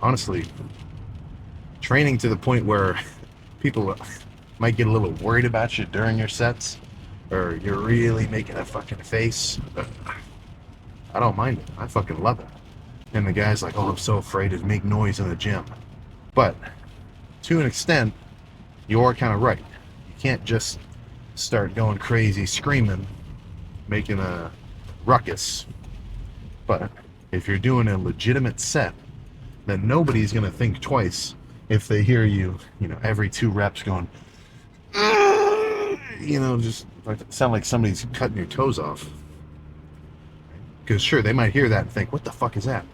honestly, training to the point where people might get a little worried about you during your sets, or you're really making a fucking face. I don't mind it. I fucking love it. And the guy's like, oh, I'm so afraid to make noise in the gym. But to an extent, you're kind of right. You can't just start going crazy, screaming, making a ruckus. But if you're doing a legitimate set, then nobody's going to think twice if they hear you, every 2 reps going, just like sound like somebody's cutting your toes off. Because sure, they might hear that and think, what the fuck is that?